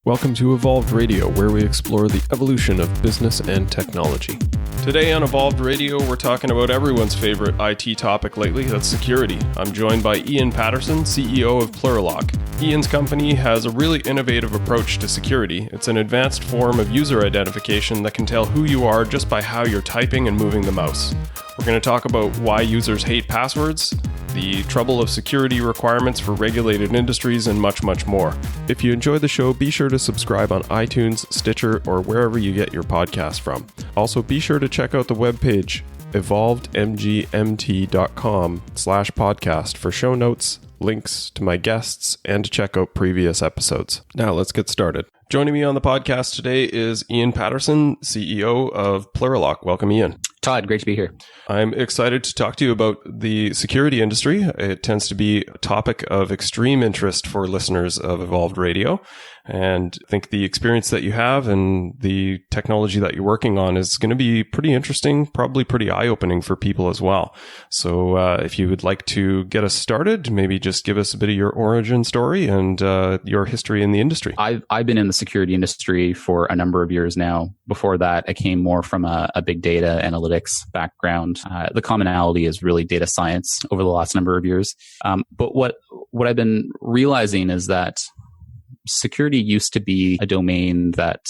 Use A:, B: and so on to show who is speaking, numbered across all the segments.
A: Welcome to Evolved Radio, where we explore the evolution of business and technology. Today on Evolved Radio, we're talking about everyone's favorite IT topic lately, that's security. I'm joined by Ian Paterson, CEO of Plurilock. Ian's company has a really innovative approach to security. It's an advanced form of user identification that can tell who you are just by how you're typing and moving the mouse. We're going to talk about why users hate passwords, the trouble of security requirements for regulated industries, and much, much more. If you enjoy the show, be sure to subscribe on iTunes, Stitcher, or wherever you get your podcast from. Also, be sure to check out the webpage evolvedmgmt.com/podcast for show notes, links to my guests, and to check out previous episodes. Now, let's get started. Joining me on the podcast today is Ian Paterson, CEO of Plurilock. Welcome, Ian.
B: Todd, great to be here.
A: I'm excited to talk to you about the security industry. It tends to be a topic of extreme interest for listeners of Evolved Radio. And I think the experience that you have and the technology that you're working on is going to be pretty interesting, probably pretty eye-opening for people as well. So if you would like to get us started, maybe just give us a bit of your origin story and your history in the industry.
B: I've been in the security industry for a number of years now. Before that, I came more from a big data analytics background. The commonality is really data science over the last number of years. But what I've been realizing is that security used to be a domain that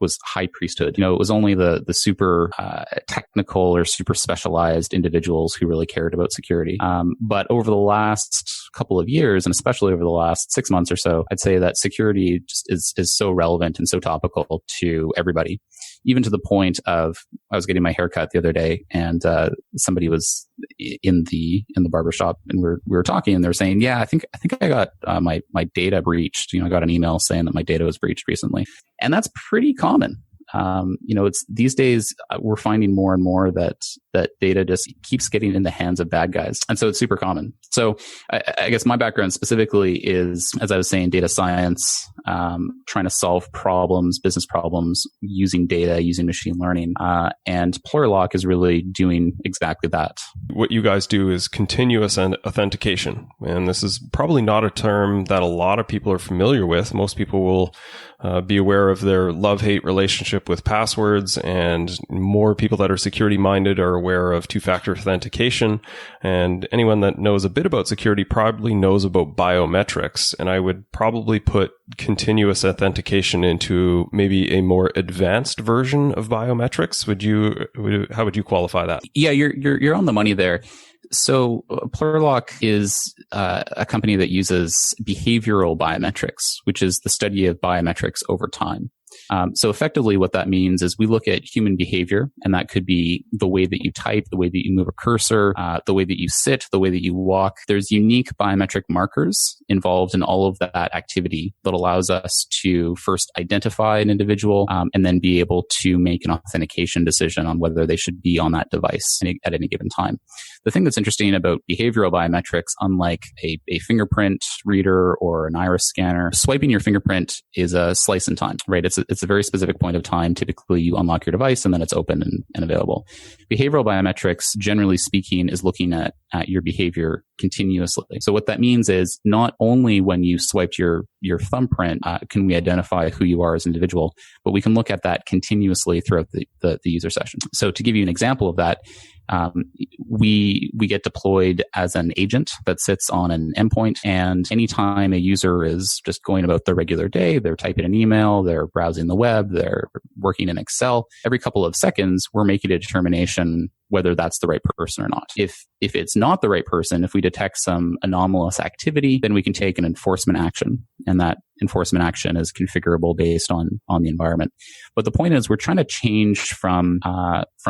B: was high priesthood. You know, it was only the super technical or super specialized individuals who really cared about security. But over the last couple of years, and especially over the last 6 months or so, I'd say that security just is so relevant and so topical to everybody. Even to the point of, I was getting my hair cut the other day, and somebody was in the barbershop, and we were talking, and they were saying, "Yeah, I think I got my data breached. You know, I got an email saying that my data was breached recently," and that's pretty common. It's these days we're finding more and more that data just keeps getting in the hands of bad guys. And so it's super common. So I guess my background specifically is, as I was saying, data science, trying to solve problems, business problems using data, using machine learning. And Plurilock is really doing exactly that.
A: What you guys do is continuous authentication. And this is probably not a term that a lot of people are familiar with. Most people will be aware of their love-hate relationship with passwords, and more people that are security-minded are aware of two-factor authentication. And anyone that knows a bit about security probably knows about biometrics. And I would probably put continuous authentication into maybe a more advanced version of biometrics. How would you qualify that?
B: Yeah, you're on the money there. So Plurilock is a company that uses behavioral biometrics, which is the study of biometrics over time. So effectively what that means is we look at human behavior, and that could be the way that you type, the way that you move a cursor, the way that you sit, the way that you walk. There's unique biometric markers involved in all of that activity that allows us to first identify an individual and then be able to make an authentication decision on whether they should be on that device at any given time. The thing that's interesting about behavioral biometrics, unlike a fingerprint reader or an iris scanner, swiping your fingerprint is a slice in time, right? It's a very specific point of time. Typically, you unlock your device and then it's open and available. Behavioral biometrics, generally speaking, is looking at your behavior continuously. So what that means is not only when you swiped your thumbprint can we identify who you are as an individual, but we can look at that continuously throughout the user session. So to give you an example of that, we get deployed as an agent that sits on an endpoint, and anytime a user is just going about their regular day, they're typing an email, they're browsing the web, they're working in Excel, every couple of seconds, we're making a determination whether that's the right person or not. If it's not the right person, if we detect some anomalous activity, then we can take an enforcement action. And that enforcement action is configurable based on the environment. But the point is, we're trying to change from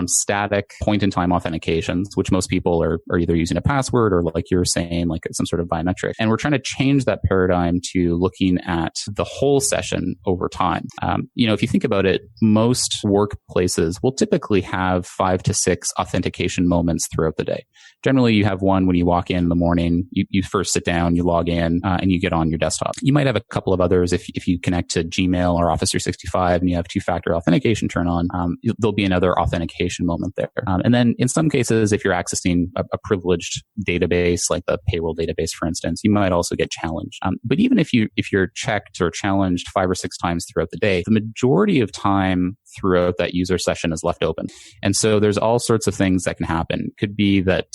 B: static point-in-time authentications, which most people are either using a password or, like you were saying, like some sort of biometric. And we're trying to change that paradigm to looking at the whole session over time. If you think about it, most workplaces will typically have 5 to 6 authentication moments throughout the day. Generally, you have one when you walk in the morning, you first sit down, you log in, and you get on your desktop. You might have a couple of others if you connect to Gmail or Office 365 and you have two-factor authentication turn on, there'll be another authentication moment there. And then in some cases, if you're accessing a privileged database, like the payroll database, for instance, you might also get challenged. But even if you're checked or challenged 5 or 6 times throughout the day, the majority of time throughout that user session is left open. And so there's all sorts of things that can happen. Could be that,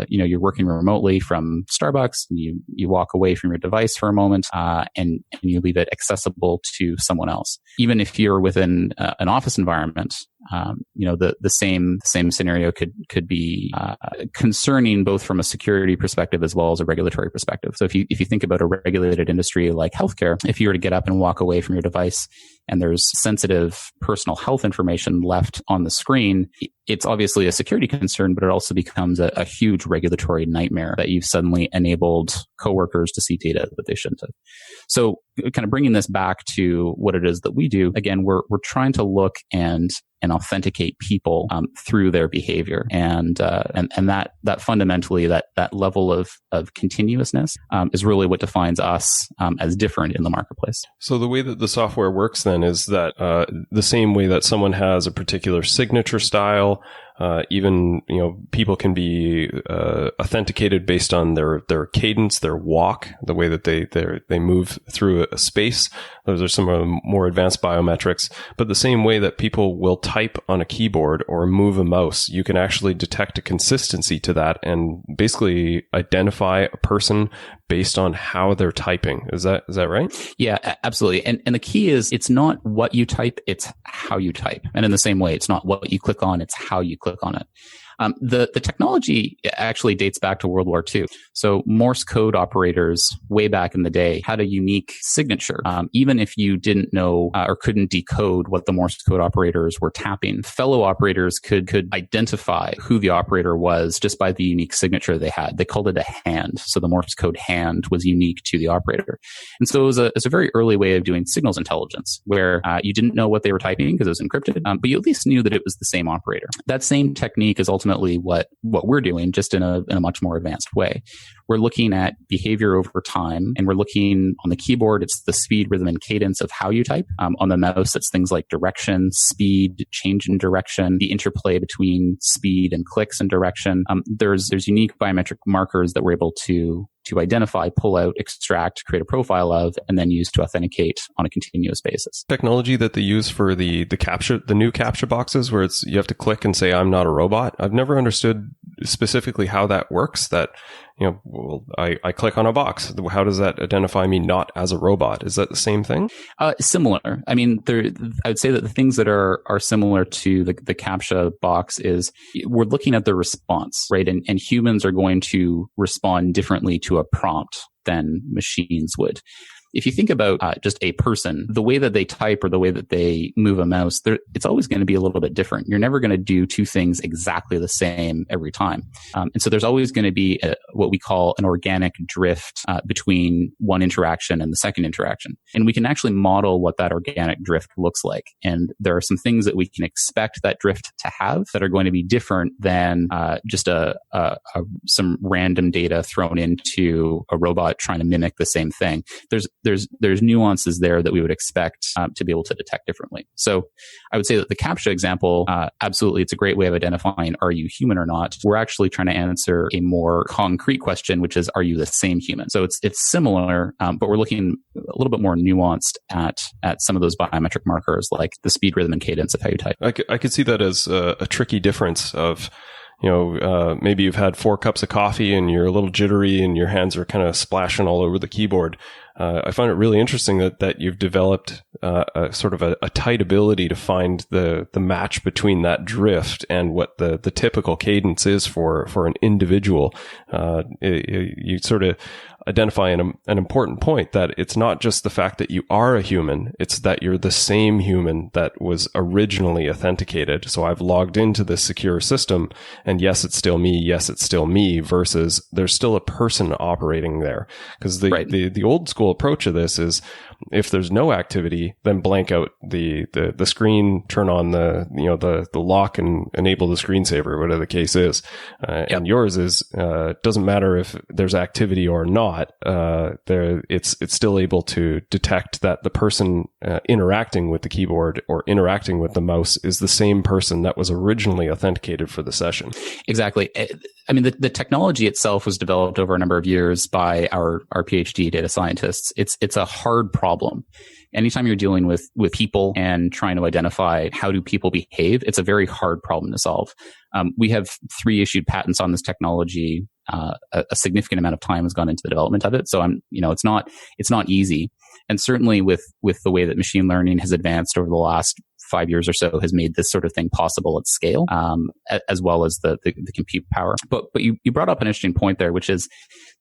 B: you're working remotely from Starbucks and you walk away from your device for a moment, and you leave it accessible to someone else. Even if you're within an office environment, the same scenario could be concerning both from a security perspective as well as a regulatory perspective. So if you think about a regulated industry like healthcare, if you were to get up and walk away from your device and there's sensitive personal health information left on the screen, it's obviously a security concern, but it also becomes a huge regulatory nightmare that you've suddenly enabled coworkers to see data that they shouldn't have. So kind of bringing this back to what it is that we do, again, we're trying to look and authenticate people through their behavior, and that fundamentally that level of continuousness is really what defines us as different in the marketplace.
A: So the way that the software works then is that the same way that someone has a particular signature style. Even, people can be authenticated based on their cadence, their walk, the way that they move through a space. Those are some more advanced biometrics. But the same way that people will type on a keyboard or move a mouse, you can actually detect a consistency to that and basically identify a person based on how they're typing. Is that right?
B: Yeah, absolutely. And the key is it's not what you type, it's how you type. And in the same way, it's not what you click on, it's how you click on it. The technology actually dates back to World War II. So Morse code operators way back in the day had a unique signature. Even if you didn't know or couldn't decode what the Morse code operators were tapping, fellow operators could identify who the operator was just by the unique signature they had. They called it a hand. So the Morse code hand was unique to the operator. And so it was a very early way of doing signals intelligence where you didn't know what they were typing because it was encrypted, but you at least knew that it was the same operator. That same technique is ultimately what we're doing, just in a much more advanced way. We're looking at behavior over time, and we're looking on the keyboard, it's the speed, rhythm, and cadence of how you type. On the mouse, it's things like direction, speed, change in direction, the interplay between speed and clicks and direction. There's unique biometric markers that we're able to identify, pull out, extract, create a profile of, and then use to authenticate on a continuous basis.
A: Technology that they use for the capture, the new captcha boxes where you have to click and say, I'm not a robot. I've never understood specifically how that works. That, I click on a box. How does that identify me not as a robot? Is that the same thing?
B: Similar. I mean, I would say that the things that are similar to the captcha box is we're looking at the response, right? And humans are going to respond differently to a prompt than machines would. If you think about just a person, the way that they type or the way that they move a mouse, it's always going to be a little bit different. You're never going to do two things exactly the same every time. And so there's always going to be what we call an organic drift between one interaction and the second interaction. And we can actually model what that organic drift looks like. And there are some things that we can expect that drift to have that are going to be different than just some random data thrown into a robot trying to mimic the same thing. There's nuances there that we would expect to be able to detect differently. So I would say that the CAPTCHA example, absolutely, it's a great way of identifying, are you human or not? We're actually trying to answer a more concrete question, which is, are you the same human? So it's similar, but we're looking a little bit more nuanced at some of those biometric markers, like the speed, rhythm, and cadence of how you type.
A: I could see that as a tricky difference of, maybe you've had 4 cups of coffee and you're a little jittery and your hands are kind of splashing all over the keyboard. I find it really interesting that you've developed a sort of a tight ability to find the match between that drift and what the typical cadence is for an individual. You sort of identify an important point that it's not just the fact that you are a human, it's that you're the same human that was originally authenticated. So I've logged into this secure system and yes, it's still me, versus there's still a person operating there. Because the old school usual approach of this is if there's no activity, then blank out the screen, turn on the lock and enable the screensaver, whatever the case is. And yours is, doesn't matter if there's activity or not, it's still able to detect that the person interacting with the keyboard or interacting with the mouse is the same person that was originally authenticated for the session.
B: Exactly. I mean, the technology itself was developed over a number of years by our PhD data scientists. It's a hard problem. Anytime you're dealing with people and trying to identify how do people behave, it's a very hard problem to solve. We have 3 issued patents on this technology. A significant amount of time has gone into the development of it. So it's not easy. And certainly with the way that machine learning has advanced over the last 5 years or so has made this sort of thing possible at scale, as well as the compute power. But you brought up an interesting point there, which is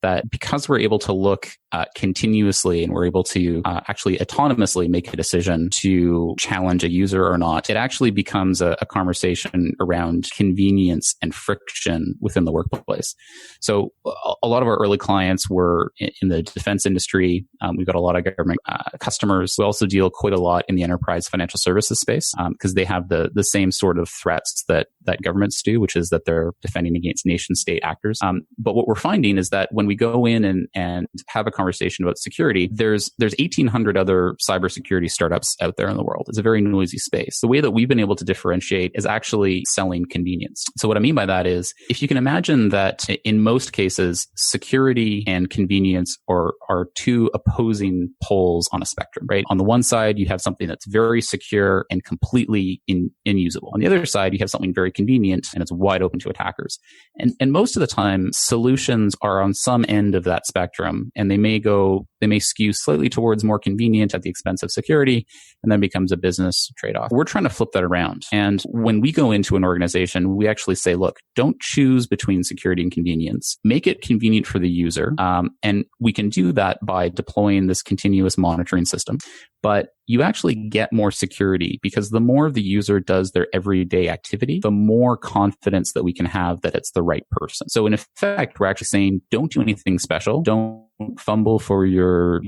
B: that because we're able to look continuously and we're able to actually autonomously make a decision to challenge a user or not, it actually becomes a conversation around convenience and friction within the workplace. So a lot of our early clients were in the defense industry. We've got a lot of government customers. We also deal quite a lot in the enterprise financial services space because they have the same sort of threats that governments do, which is that they're defending against nation state actors. But what we're finding is that when we go in and have a conversation about security, there's 1,800 other cybersecurity startups out there in the world. It's a very noisy space. The way that we've been able to differentiate is actually selling convenience. So what I mean by that is, if you can imagine that in most cases, security and convenience are 2 opposing poles on a spectrum, right? On the one side, you have something that's very secure and completely inusable. On the other side, you have something very convenient and it's wide open to attackers. And most of the time, solutions are on some end of that spectrum, and they may skew slightly towards more convenient at the expense of security, and then becomes a business trade-off. We're trying to flip that around. And when we go into an organization, we actually say, look, don't choose between security and convenience. Make it convenient for the user. And we can do that by deploying this continuous monitoring system. But you actually get more security because the more the user does their everyday activity, the more confidence that we can have that it's the right person. So in effect, we're actually saying, don't do anything special. Don't fumble for your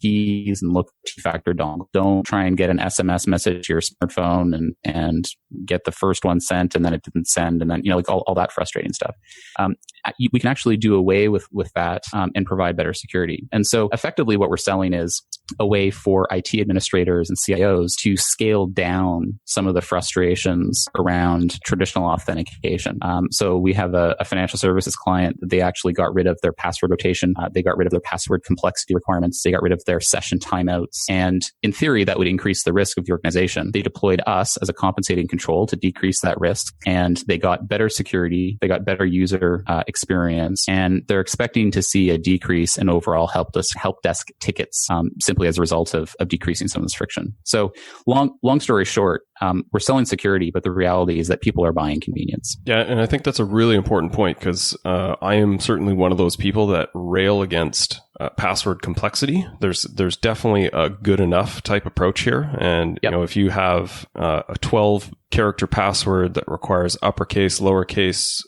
B: keys and look at two-factor dongle. Don't try and get an SMS message to your smartphone and get the first one sent and then it didn't send, and then all that frustrating stuff. We can actually do away with that and provide better security. And so effectively what we're selling is a way for IT administrators and CIOs to scale down some of the frustrations around traditional authentication. So we have a financial services client that they actually got rid of their password rotation. They got rid of their password complexity requirements. They got rid of their session timeouts. And in theory, that would increase the risk of the organization. They deployed us as a compensating control to decrease that risk. And they got better security. They got better user experience. And they're expecting to see a decrease in overall help desk tickets simply as a result of decreasing some of this friction. So long story short, we're selling security, but the reality is that people are buying convenience.
A: Yeah, and I think that's a really important point because I am certainly one of those people that rail against password complexity. There's definitely a good enough type approach here, and if you have a 12-character password that requires uppercase, lowercase,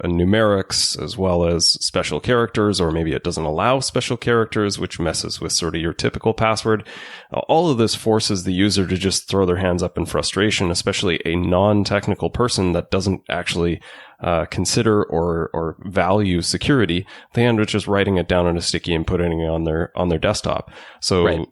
A: numerics as well as special characters, or maybe it doesn't allow special characters, which messes with sort of your typical password. All of this forces the user to just throw their hands up in frustration, especially a non-technical person that doesn't actually consider or value security. They end up just writing it down on a sticky and putting it on their desktop. So right.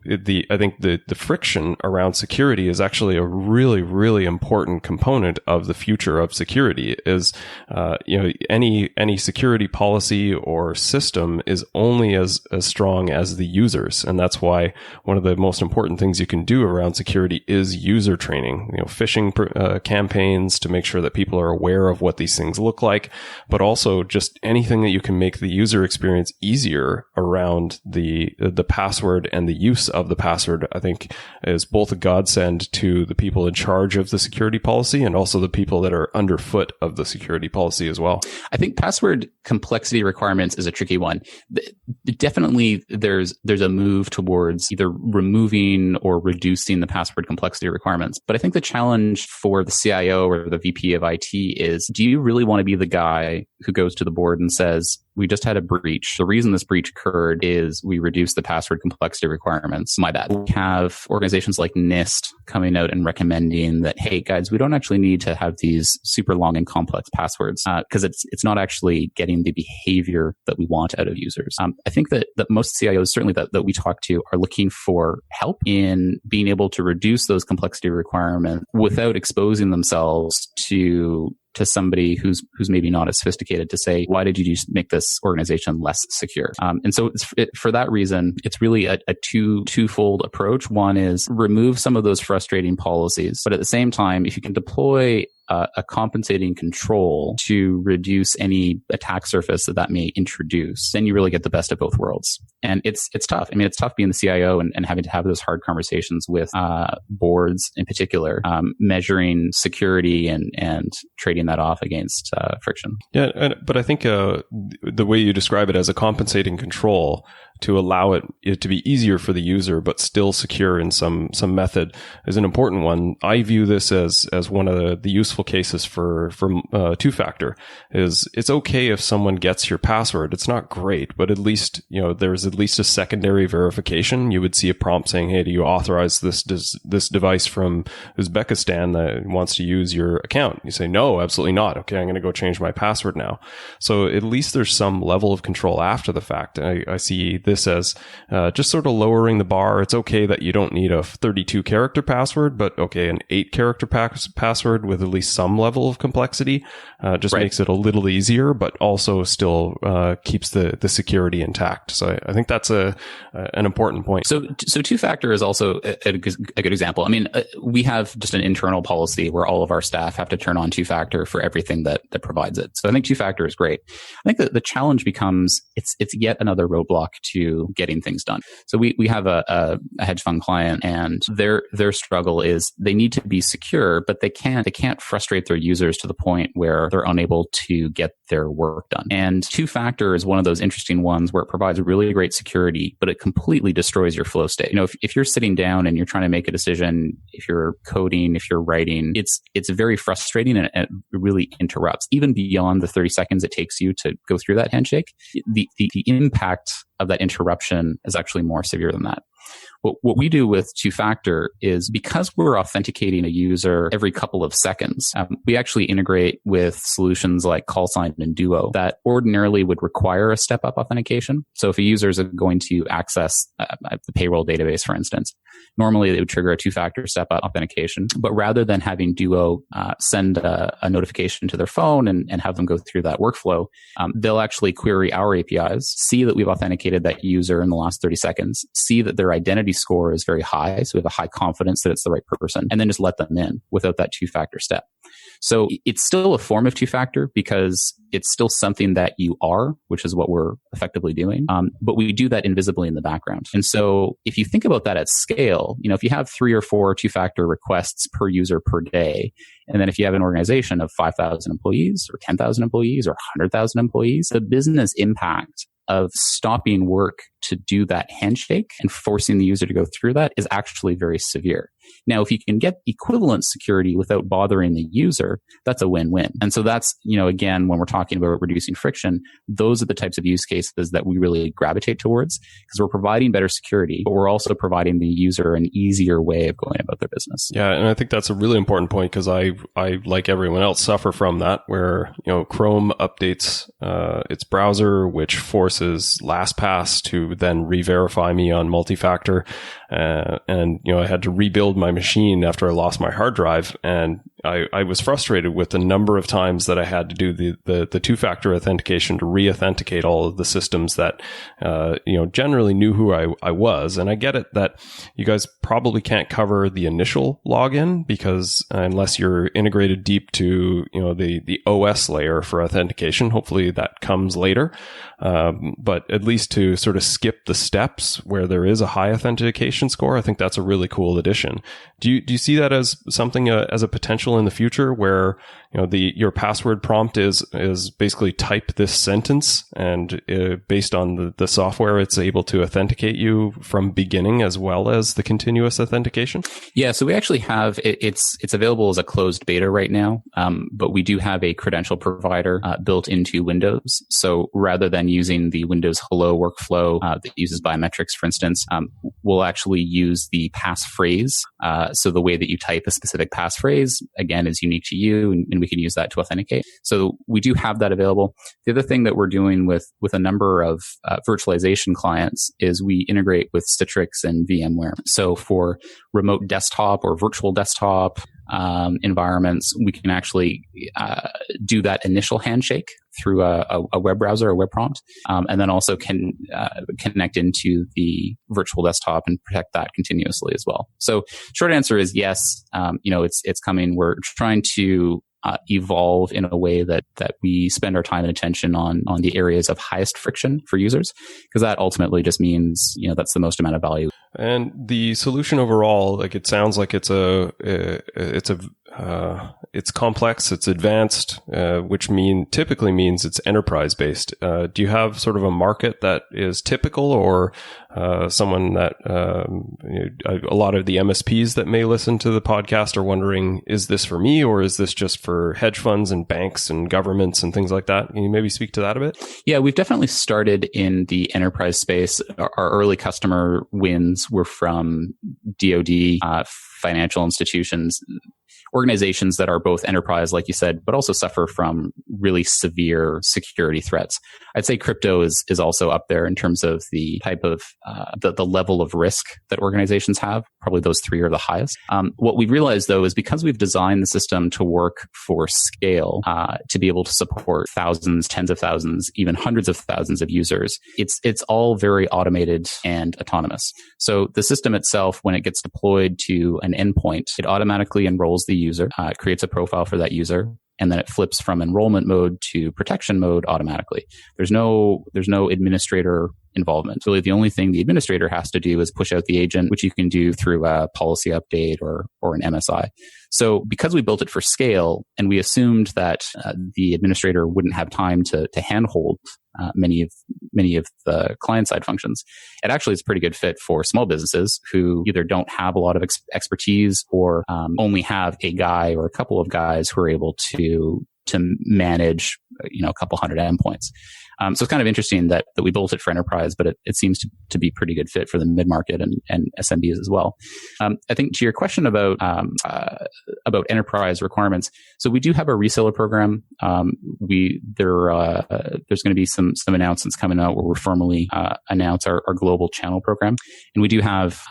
A: I think the friction around security is actually a really, really important component of the future of security. Is any security policy or system is only as strong as the users, and that's why one of the most important things you can do around security is user training. Phishing campaigns to make sure that people are aware of what these things look like, but also just anything that you can make the user experience easier around the password and the use of the password, I think is both a godsend to the people in charge of the security policy and also the people that are underfoot of the security policy as well.
B: I think password complexity requirements is a tricky one. Definitely there's a move towards either removing or reducing the password complexity requirements. But I think the challenge for the CIO or the VP of IT is, do you really want to be the guy who goes to the board and says, we just had a breach. The reason this breach occurred is we reduced the password complexity requirements. My bad. We have organizations like NIST coming out and recommending that, hey, guys, we don't actually need to have these super long and complex passwords because it's not actually getting the behavior that we want out of users. I think that most CIOs, certainly that we talk to, are looking for help in being able to reduce those complexity requirements without exposing themselves to somebody who's maybe not as sophisticated to say, why did you just make this organization less secure? And so for that reason, it's really a twofold approach. One is remove some of those frustrating policies, but at the same time, if you can deploy a compensating control to reduce any attack surface that may introduce, then you really get the best of both worlds. And it's tough. I mean, it's tough being the CIO and having to have those hard conversations with boards in particular, measuring security and trading that off against friction.
A: Yeah, but I think the way you describe it as a compensating control to allow it to be easier for the user but still secure in some method is an important one. I view this as one of the useful cases for two-factor. Is it's okay if someone gets your password. It's not great, but at least there's at least a secondary verification. You would see a prompt saying, "Hey, do you authorize this device from Uzbekistan that wants to use your account?" You say, "No, absolutely not." Okay, I'm going to go change my password now. So at least there's some level of control after the fact. I see this as just sort of lowering the bar. It's okay that you don't need a 32 character password, but okay, an 8 character password with at least some level of complexity just makes it a little easier, but also still keeps the security intact. So I think that's an important point.
B: So two-factor is also a good example. I mean, we have just an internal policy where all of our staff have to turn on two-factor for everything that provides it. So I think two-factor is great. I think that the challenge becomes it's yet another roadblock to getting things done. So we have a hedge fund client, and their struggle is they need to be secure, but they can't frustrate their users to the point where they're unable to get their work done. And two-factor is one of those interesting ones where it provides really great security, but it completely destroys your flow state. If you're sitting down and you're trying to make a decision, if you're coding, if you're writing, it's very frustrating and it really interrupts. Even beyond the 30 seconds it takes you to go through that handshake, the impact of that interruption is actually more severe than that. What we do with two-factor is because we're authenticating a user every couple of seconds, we actually integrate with solutions like CallSign and Duo that ordinarily would require a step-up authentication. So if a user is going to access the payroll database, for instance, normally they would trigger a two-factor step-up authentication. But rather than having Duo send a notification to their phone and have them go through that workflow, they'll actually query our APIs, see that we've authenticated that user in the last 30 seconds, see that their identity score is very high, so we have a high confidence that it's the right person, and then just let them in without that two-factor step. So it's still a form of two-factor because it's still something that you are, which is what we're effectively doing. But we do that invisibly in the background. And so if you think about that at scale, if you have 3 or 4 two-factor requests per user per day, and then if you have an organization of 5,000 employees or 10,000 employees or 100,000 employees, the business impact of stopping work to do that handshake and forcing the user to go through that is actually very severe. Now, if you can get equivalent security without bothering the user, that's a win-win. And so that's, again, when we're talking about reducing friction, those are the types of use cases that we really gravitate towards because we're providing better security, but we're also providing the user an easier way of going about their business.
A: Yeah. And I think that's a really important point because I, like everyone else, suffer from that where, Chrome updates its browser, which forces LastPass to then re-verify me on multi-factor. And I had to rebuild my machine after I lost my hard drive. And I was frustrated with the number of times that I had to do the two-factor authentication to re-authenticate all of the systems that, generally knew who I was. And I get it that you guys probably can't cover the initial login because unless you're integrated deep to, the OS layer for authentication, hopefully that comes later. But at least to sort of skip the steps where there is a high authentication score, I think that's a really cool addition. Do you see that as something, as a potential in the future where, your password prompt is basically type this sentence, and based on the software, it's able to authenticate you from beginning as well as the continuous authentication.
B: Yeah, so we actually have it's available as a closed beta right now, but we do have a credential provider built into Windows. So rather than using the Windows Hello workflow that uses biometrics, for instance, we'll actually use the passphrase. So the way that you type a specific passphrase, again, is unique to you, and we can use that to authenticate. So we do have that available. The other thing that we're doing with a number of virtualization clients is we integrate with Citrix and VMware. So for remote desktop or virtual desktop environments, we can actually do that initial handshake through a web browser, a web prompt, and then also can connect into the virtual desktop and protect that continuously as well. So short answer is yes, it's coming. We're trying to evolve in a way that we spend our time and attention on the areas of highest friction for users, because that ultimately just means, that's the most amount of value.
A: And the solution overall, like, it sounds like it's complex, it's advanced, which typically means it's enterprise based. Do you have sort of a market that is typical, or someone that a lot of the MSPs that may listen to the podcast are wondering, is this for me, or is this just for hedge funds and banks and governments and things like that? Can you maybe speak to that a bit?
B: Yeah, we've definitely started in the enterprise space. Our early customer wins were from DoD, financial institutions, organizations that are both enterprise, like you said, but also suffer from really severe security threats. I'd say crypto is also up there in terms of the type of the level of risk that organizations have. Probably those three are the highest. What we've realized, though, is because we've designed the system to work for scale, to be able to support thousands, tens of thousands, even hundreds of thousands of users, it's all very automated and autonomous. So the system itself, when it gets deployed to an endpoint, it automatically enrolls the user, creates a profile for that user, and then it flips from enrollment mode to protection mode automatically. There's no administrator involvement. Really, the only thing the administrator has to do is push out the agent, which you can do through a policy update or an MSI. So because we built it for scale, and we assumed that the administrator wouldn't have time to handhold many of the client-side functions, it actually is a pretty good fit for small businesses who either don't have a lot of expertise or only have a guy or a couple of guys who are able to manage a couple hundred endpoints. So it's kind of interesting that we built it for enterprise, but it seems to be a pretty good fit for the mid-market and SMBs as well. I think to your question about enterprise requirements, so we do have a reseller program. There's going to be some announcements coming out where we're formally announce our global channel program, and we do have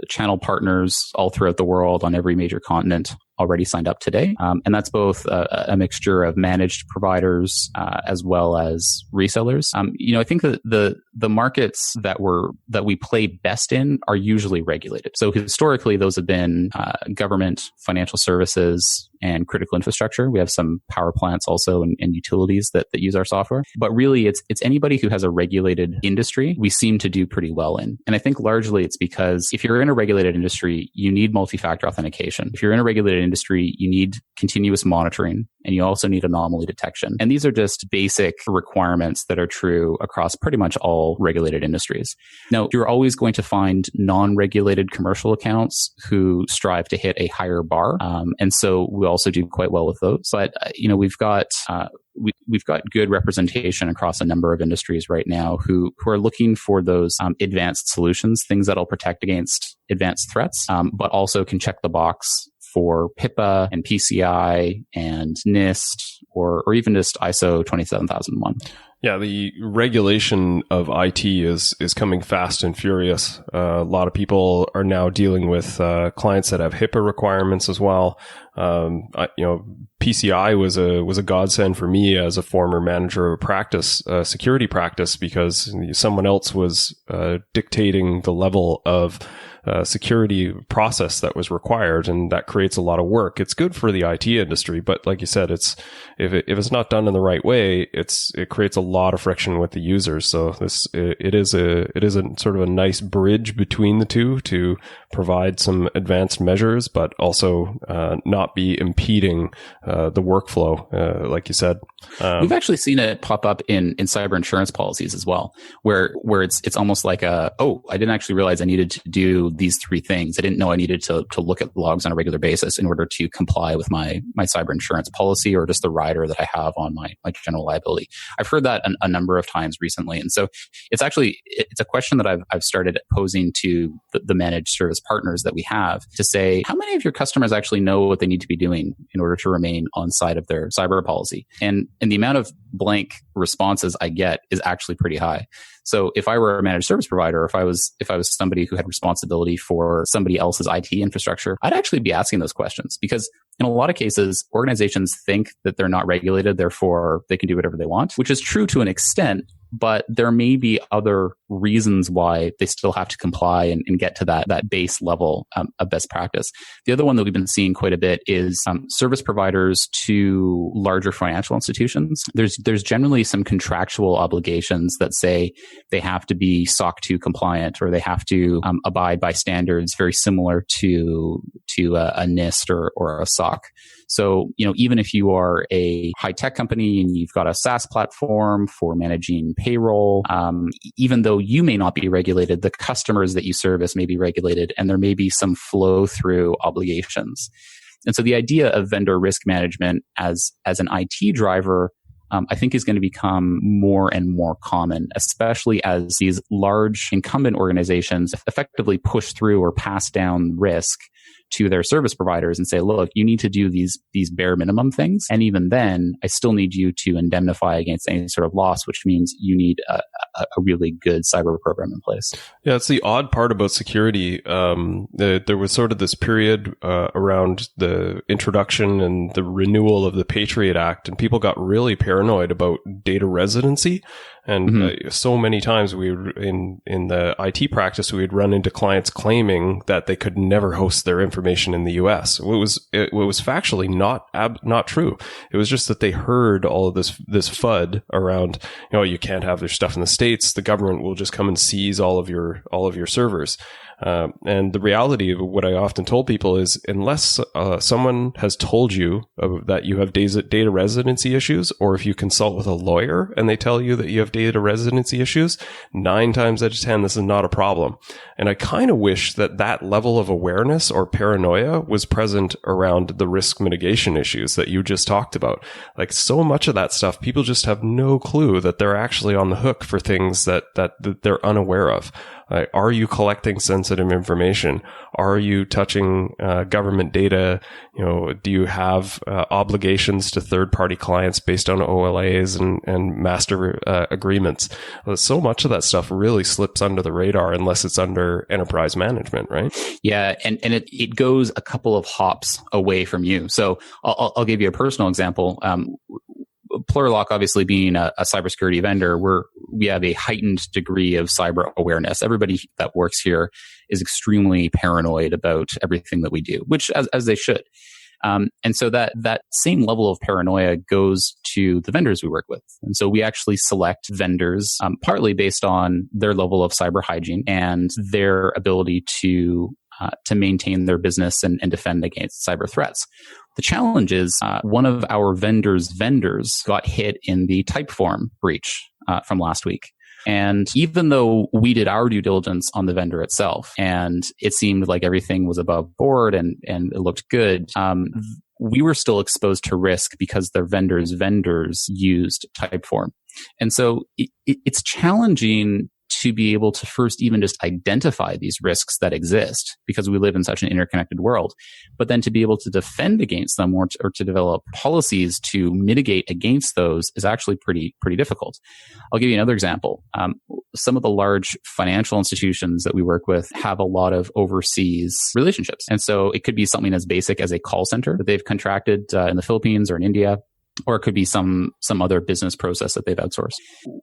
B: channel partners all throughout the world on every major continent already signed up today. And that's both a mixture of managed providers as well as resellers. I think that the markets that we play best in are usually regulated. So historically, those have been government, financial services, and critical infrastructure. We have some power plants also and utilities that use our software. But really, it's anybody who has a regulated industry, we seem to do pretty well in. And I think largely it's because if you're in a regulated industry, you need multi-factor authentication. If you're in a regulated industry, you need continuous monitoring, and you also need anomaly detection. And these are just basic requirements that are true across pretty much all regulated industries. Now, you're always going to find non-regulated commercial accounts who strive to hit a higher bar. And so we also do quite well with those. But, we've got good representation across a number of industries right now who are looking for those advanced solutions, things that'll protect against advanced threats, but also can check the box for HIPAA and PCI and NIST or even just ISO 27001.
A: Yeah, the regulation of IT is coming fast and furious. A lot of people are now dealing with clients that have HIPAA requirements as well. PCI was a godsend for me as a former manager of a practice, security practice, because someone else was dictating the level of security process that was required, and that creates a lot of work. It's good for the IT industry, but like you said, if it's not done in the right way, it creates a lot of friction with the users. So it is a sort of a nice bridge between the two to provide some advanced measures, but also not be impeding the workflow, like you said.
B: We've actually seen it pop up in cyber insurance policies as well, where it's almost like I didn't actually realize I needed to do these three things. I didn't know I needed to look at logs on a regular basis in order to comply with my cyber insurance policy or just the rider that I have on my general liability. I've heard that a number of times recently. And so it's a question that I've started posing to the managed service partners that we have to say, how many of your customers actually know what they need to be doing in order to remain on side of their cyber policy? And the amount of blank responses I get is actually pretty high. So if I were a managed service provider, if I was somebody who had responsibility for somebody else's IT infrastructure, I'd actually be asking those questions, because in a lot of cases, organizations think that they're not regulated, therefore they can do whatever they want, which is true to an extent. But there may be other reasons why they still have to comply and get to that base level of best practice. The other one that we've been seeing quite a bit is service providers to larger financial institutions. There's generally some contractual obligations that say they have to be SOC 2 compliant, or they have to abide by standards very similar to a NIST or a SOC. So, even if you are a high-tech company and you've got a SaaS platform for managing payroll, even though you may not be regulated, the customers that you service may be regulated, and there may be some flow-through obligations. And so the idea of vendor risk management as an IT driver, I think, is going to become more and more common, especially as these large incumbent organizations effectively push through or pass down risk to their service providers and say, look, you need to do these bare minimum things. And even then, I still need you to indemnify against any sort of loss, which means you need a really good cyber program in place.
A: Yeah, it's the odd part about security. There was sort of this period around the introduction and the renewal of the Patriot Act, and people got really paranoid about data residency. And so many times in the IT practice, we would run into clients claiming that they could never host their information in the US. It was factually not true. It was just that they heard all of this FUD around, you can't have their stuff in the States. The government will just come and seize all of your servers. And the reality of what I often told people is, unless someone has told you that you have data residency issues, or if you consult with a lawyer and they tell you that you have data residency issues, 9 times out of 10, this is not a problem. And I kind of wish that level of awareness or paranoia was present around the risk mitigation issues that you just talked about. Like, so much of that stuff, people just have no clue that they're actually on the hook for things that they're unaware of. Are you collecting sensitive information? Are you touching government data? Do you have obligations to third-party clients based on OLAs and master agreements? So much of that stuff really slips under the radar unless it's under enterprise management, right?
B: Yeah, and it goes a couple of hops away from you. So I'll give you a personal example. Plurilock, obviously being a cybersecurity vendor, we have a heightened degree of cyber awareness. Everybody that works here is extremely paranoid about everything that we do, which as they should. And so that same level of paranoia goes to the vendors we work with. And so we actually select vendors partly based on their level of cyber hygiene and their ability to maintain their business and defend against cyber threats. The challenge is one of our vendors got hit in the Typeform breach from last week. And even though we did our due diligence on the vendor itself, and it seemed like everything was above board and it looked good, we were still exposed to risk because their vendors used Typeform. And so it's challenging to be able to first even just identify these risks that exist because we live in such an interconnected world, but then to be able to defend against them or to develop policies to mitigate against those is actually pretty difficult. I'll give you another example. Some of the large financial institutions that we work with have a lot of overseas relationships. And so it could be something as basic as a call center that they've contracted in the Philippines or in India. or it could be some other business process that they've outsourced.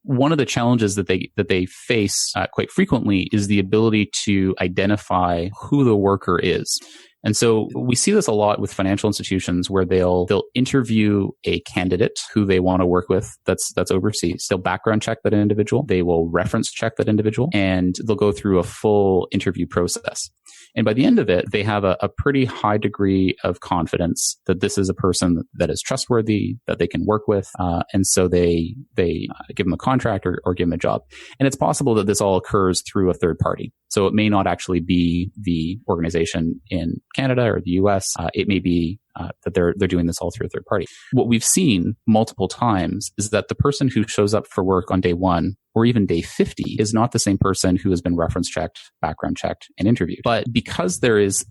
B: One of the challenges that they face quite frequently is the ability to identify who the worker is. And so we see this a lot with financial institutions where they'll interview a candidate who they want to work with that's overseas. They'll background check that individual. They will reference check that individual, and they'll go through a full interview process. And by the end of it, they have a pretty high degree of confidence that this is a person that is trustworthy, that they can work with. And so they give them a contract or give them a job. And it's possible that this all occurs through a third party. So it may not actually be the organization in Canada or the US. It may be that they're doing this all through a third party. What we've seen multiple times is that the person who shows up for work on day 1 or even day 50 is not the same person who has been reference checked, background checked, and interviewed. But because there is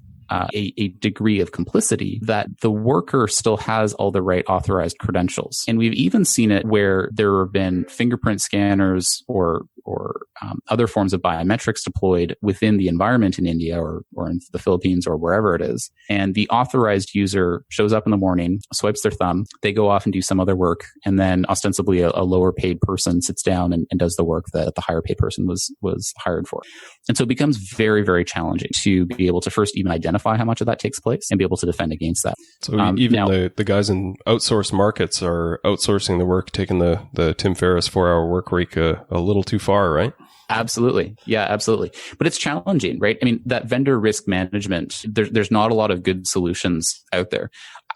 B: a degree of complicity, that the worker still has all the right authorized credentials. And we've even seen it where there have been fingerprint scanners or other forms of biometrics deployed within the environment in India or in the Philippines or wherever it is. And the authorized user shows up in the morning, swipes their thumb, they go off and do some other work, and then ostensibly a lower paid person sits down and does the work that the higher paid person was hired for. And so it becomes very, very challenging to be able to first even identify how much of that takes place and be able to defend against that.
A: So even the guys in outsourced markets are outsourcing the work, taking the Tim Ferriss 4-hour work week a little too far, right?
B: Absolutely. Yeah, absolutely. But it's challenging, right? I mean, that vendor risk management, there's not a lot of good solutions out there.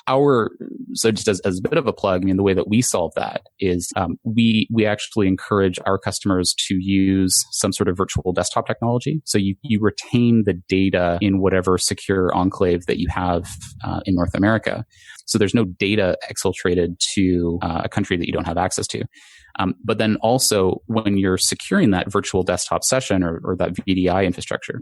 B: So just as a bit of a plug, I mean, the way that we solve that is we actually encourage our customers to use some sort of virtual desktop technology. So you retain the data in whatever secure enclave that you have in North America. So there's no data exfiltrated to a country that you don't have access to. But then also when you're securing that virtual desktop session or that VDI infrastructure,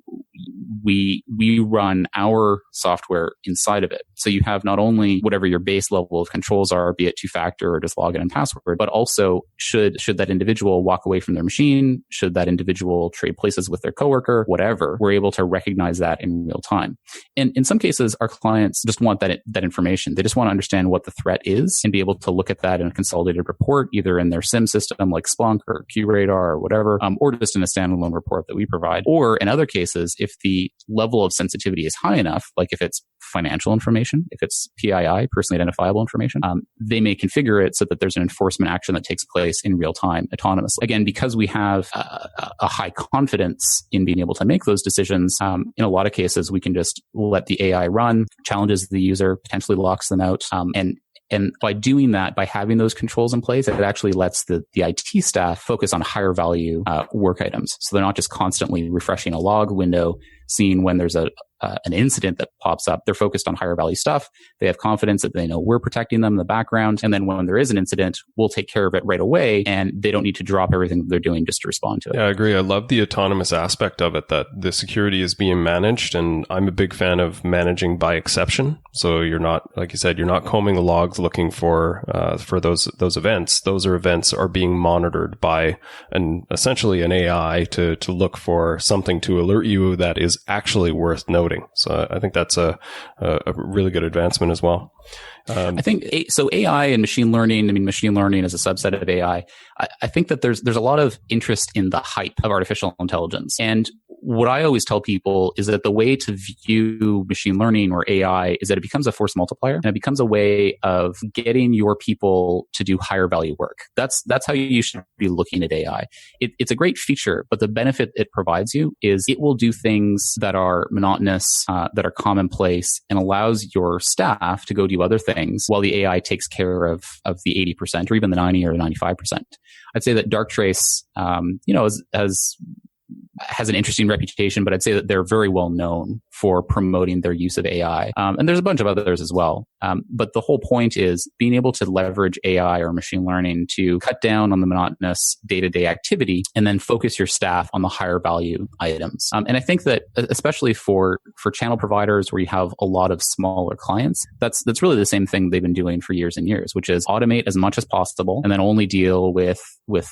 B: we run our software inside of it. So you have not only whatever your base level of controls are, be it two-factor or just login and password, but also should that individual walk away from their machine, should that individual trade places with their coworker, whatever, we're able to recognize that in real time. And in some cases, our clients just want that information. They just want to understand what the threat is and be able to look at that in a consolidated report, either in their SIM system like Splunk or QRadar or whatever, or just in a standalone report that we provide. Or in other cases, if the level of sensitivity is high enough, like if it's financial information, if it's PII, personally identifiable information, they may configure it so that there's an enforcement action that takes place in real time autonomously. Again, because we have a high confidence in being able to make those decisions, in a lot of cases, we can just let the AI run, challenges the user, potentially locks them out, and by doing that, by having those controls in place, it actually lets the IT staff focus on higher value work items. So they're not just constantly refreshing a log window, seeing when there's an incident that pops up. They're focused on higher value stuff. They have confidence that they know we're protecting them in the background. And then when there is an incident, we'll take care of it right away. And they don't need to drop everything that they're doing just to respond to it.
A: Yeah, I agree. I love the autonomous aspect of it, that the security is being managed. And I'm a big fan of managing by exception. So you're not, like you said, you're not combing the logs looking for those events. Those events are being monitored by essentially an AI to look for something to alert you that is actually worth noting. So I think that's a really good advancement as well.
B: I think so. AI and machine learning. I mean, machine learning is a subset of AI. I think that there's a lot of interest in the hype of artificial intelligence. And what I always tell people is that the way to view machine learning or AI is that it becomes a force multiplier, and it becomes a way of getting your people to do higher value work. That's how you should be looking at AI. It's a great feature, but the benefit it provides you is it will do things that are monotonous, that are commonplace, and allows your staff to go do other things while the AI takes care of the 80% or even the 90 or the 95%. I'd say that Darktrace, has an interesting reputation, but I'd say that they're very well known for promoting their use of AI. And there's a bunch of others as well. But the whole point is being able to leverage AI or machine learning to cut down on the monotonous day-to-day activity and then focus your staff on the higher value items. And I think that especially for channel providers where you have a lot of smaller clients, that's really the same thing they've been doing for years and years, which is automate as much as possible and then only deal with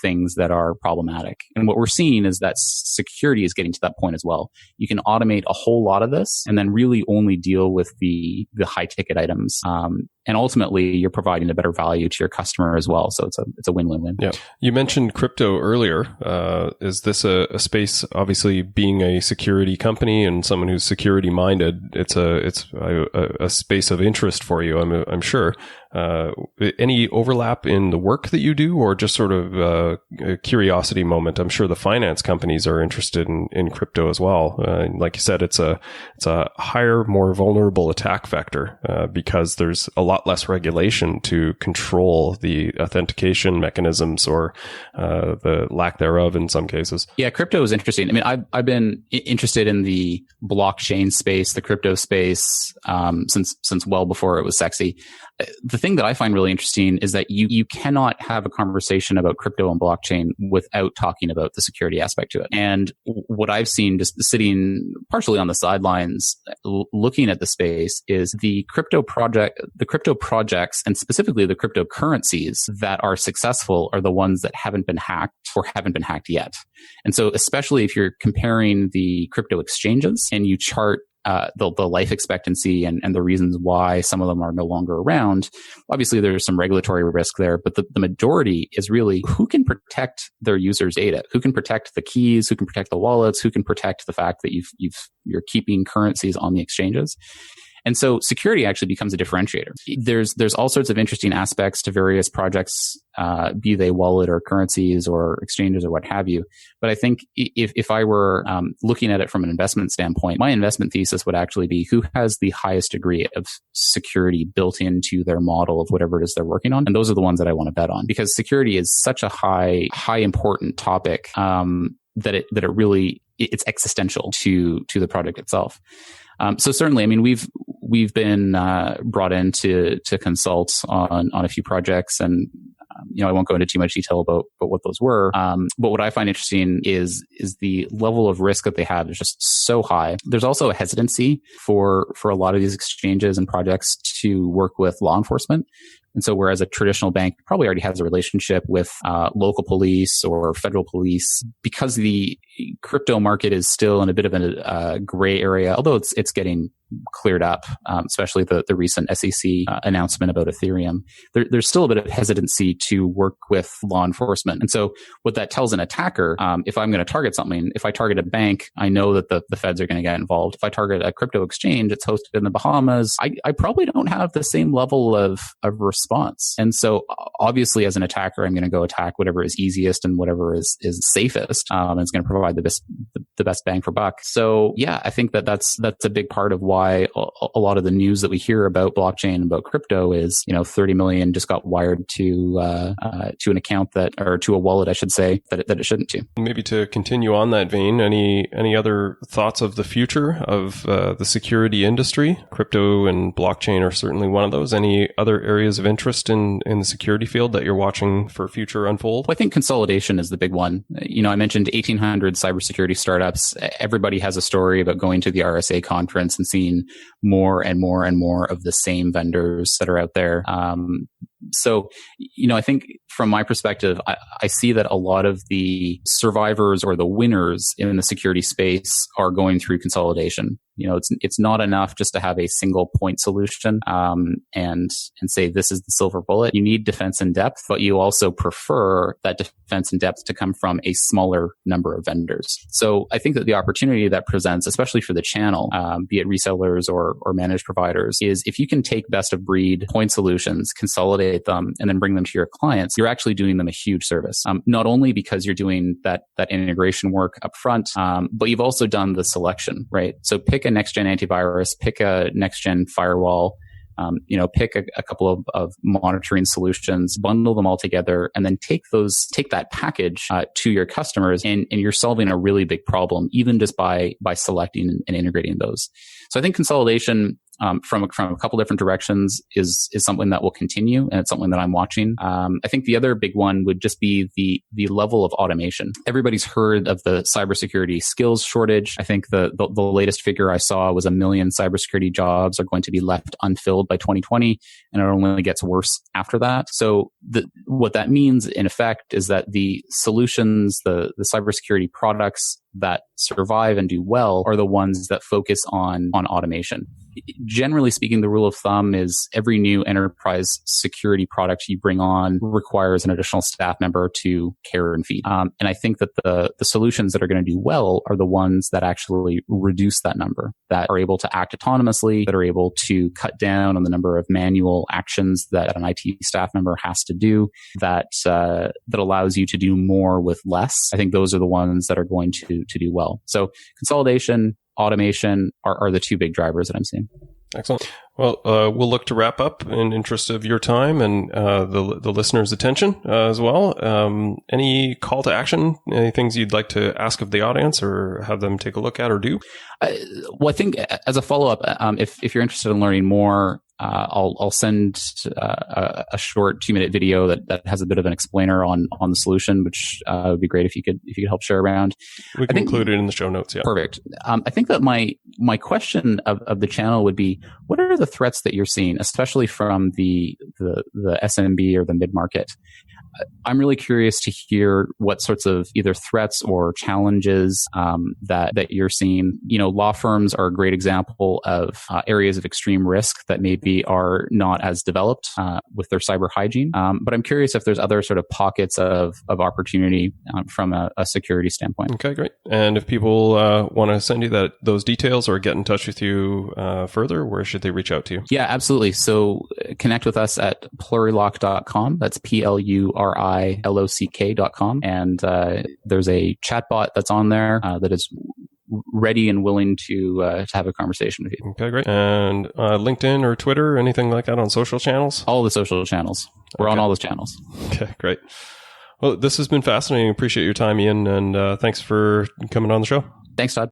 B: things that are problematic. And what we're seeing is that security is getting to that point as well. You can automate a whole lot of this and then really only deal with the high ticket items And ultimately, you're providing a better value to your customer as well. So it's a win-win-win.
A: Yeah. You mentioned crypto earlier. Is this a space, obviously being a security company and someone who's security minded, it's a space of interest for you, I'm sure. Any overlap in the work that you do, or just sort of a curiosity moment? I'm sure the finance companies are interested in crypto as well. Like you said, it's a higher, more vulnerable attack vector because there's a lot less regulation to control the authentication mechanisms or the lack thereof in some cases.
B: Yeah, crypto is interesting. I mean, I've been interested in the blockchain space, the crypto space, since well before it was sexy. The thing that I find really interesting is that you cannot have a conversation about crypto and blockchain without talking about the security aspect to it. And what I've seen just sitting partially on the sidelines looking at the space is the crypto projects, and specifically the cryptocurrencies that are successful are the ones that haven't been hacked or haven't been hacked yet. And so especially if you're comparing the crypto exchanges and you chart the life expectancy and the reasons why some of them are no longer around. Obviously, there's some regulatory risk there, but the majority is really who can protect their users' data, who can protect the keys, who can protect the wallets, who can protect the fact that you're keeping currencies on the exchanges. And so security actually becomes a differentiator. There's all sorts of interesting aspects to various projects, be they wallet or currencies or exchanges or what have you. But I think if I were looking at it from an investment standpoint, my investment thesis would actually be who has the highest degree of security built into their model of whatever it is they're working on. And those are the ones that I want to bet on, because security is such a high important topic that it really it's existential to the project itself. So certainly, I mean, we've been brought in to consult on a few projects, and I won't go into too much detail about what those were. But what I find interesting is the level of risk that they have is just so high. There's also a hesitancy for a lot of these exchanges and projects to work with law enforcement. And so whereas a traditional bank probably already has a relationship with local police or federal police, because the crypto market is still in a bit of a gray area, although it's getting cleared up, especially the recent SEC announcement about Ethereum, there's still a bit of hesitancy to work with law enforcement. And so what that tells an attacker, if I'm going to target something, if I target a bank, I know that the feds are going to get involved. If I target a crypto exchange, it's hosted in the Bahamas, I probably don't have the same level of response. And so obviously as an attacker, I'm going to go attack whatever is easiest and whatever is safest, and it's going to provide the best bang for buck. So yeah, I think that's a big part of why a lot of the news that we hear about blockchain and about crypto is, 30 million just got wired to an account or to a wallet, I should say, that it shouldn't to.
A: Maybe to continue on that vein, any other thoughts of the future of the security industry? Crypto and blockchain are certainly one of those. Any other areas of interest in the security field that you're watching for future unfold?
B: Well, I think consolidation is the big one. I mentioned 1,800 cybersecurity startups. Everybody has a story about going to the RSA conference and seeing more and more and more of the same vendors that are out there. So, I think from my perspective, I see that a lot of the survivors or the winners in the security space are going through consolidation. It's not enough just to have a single point solution, and say this is the silver bullet. You need defense in depth, but you also prefer that defense in depth to come from a smaller number of vendors. So I think that the opportunity that presents, especially for the channel, be it resellers or managed providers, is if you can take best of breed point solutions, consolidate them, and then bring them to your clients, you're actually doing them a huge service. Not only because you're doing that integration work up front, but you've also done the selection, right? So pick a next-gen antivirus, pick a next-gen firewall, pick a couple of monitoring solutions, bundle them all together, and then take that package to your customers, and you're solving a really big problem, even just by selecting and integrating those. So I think consolidation from a couple different directions is something that will continue, and it's something that I'm watching. I think the other big one would just be the level of automation. Everybody's heard of the cybersecurity skills shortage. I think the latest figure I saw was 1 million cybersecurity jobs are going to be left unfilled by 2020, and it only gets worse after that. So what that means in effect is that the solutions, the cybersecurity products that survive and do well are the ones that focus on automation. generally speaking, the rule of thumb is every new enterprise security product you bring on requires an additional staff member to care and feed. And I think that the solutions that are going to do well are the ones that actually reduce that number, that are able to act autonomously, that are able to cut down on the number of manual actions that an IT staff member has to do, that allows you to do more with less. I think those are the ones that are going to do well. So consolidation, automation are the two big drivers that I'm seeing.
A: Excellent. Well, we'll look to wrap up in interest of your time and the listeners' attention as well. Any call to action? Any things you'd like to ask of the audience or have them take a look at or do?
B: Well, I think as a follow-up, if you're interested in learning more, I'll send a short 2-minute video that has a bit of an explainer on the solution, which would be great if you could help share around.
A: We can include it in the show notes. Yeah,
B: perfect. I think that my question of the channel would be, what are the threats that you're seeing, especially from the SMB or the mid-market? I'm really curious to hear what sorts of either threats or challenges that you're seeing. Law firms are a great example of areas of extreme risk that maybe are not as developed with their cyber hygiene. But I'm curious if there's other sort of pockets of opportunity from a security standpoint.
A: Okay, great. And if people want to send you those details or get in touch with you further, where should they reach out to you?
B: Yeah, absolutely. So connect with us at plurilock.com. That's plurilock.com. And there's a chatbot that's on there that is ready and willing to have a conversation with you.
A: Okay, great. And LinkedIn or Twitter, anything like that on social channels?
B: All the social channels. We're on all those channels.
A: Okay, great. Well, this has been fascinating. Appreciate your time, Ian, and thanks for coming on the show.
B: Thanks, Todd.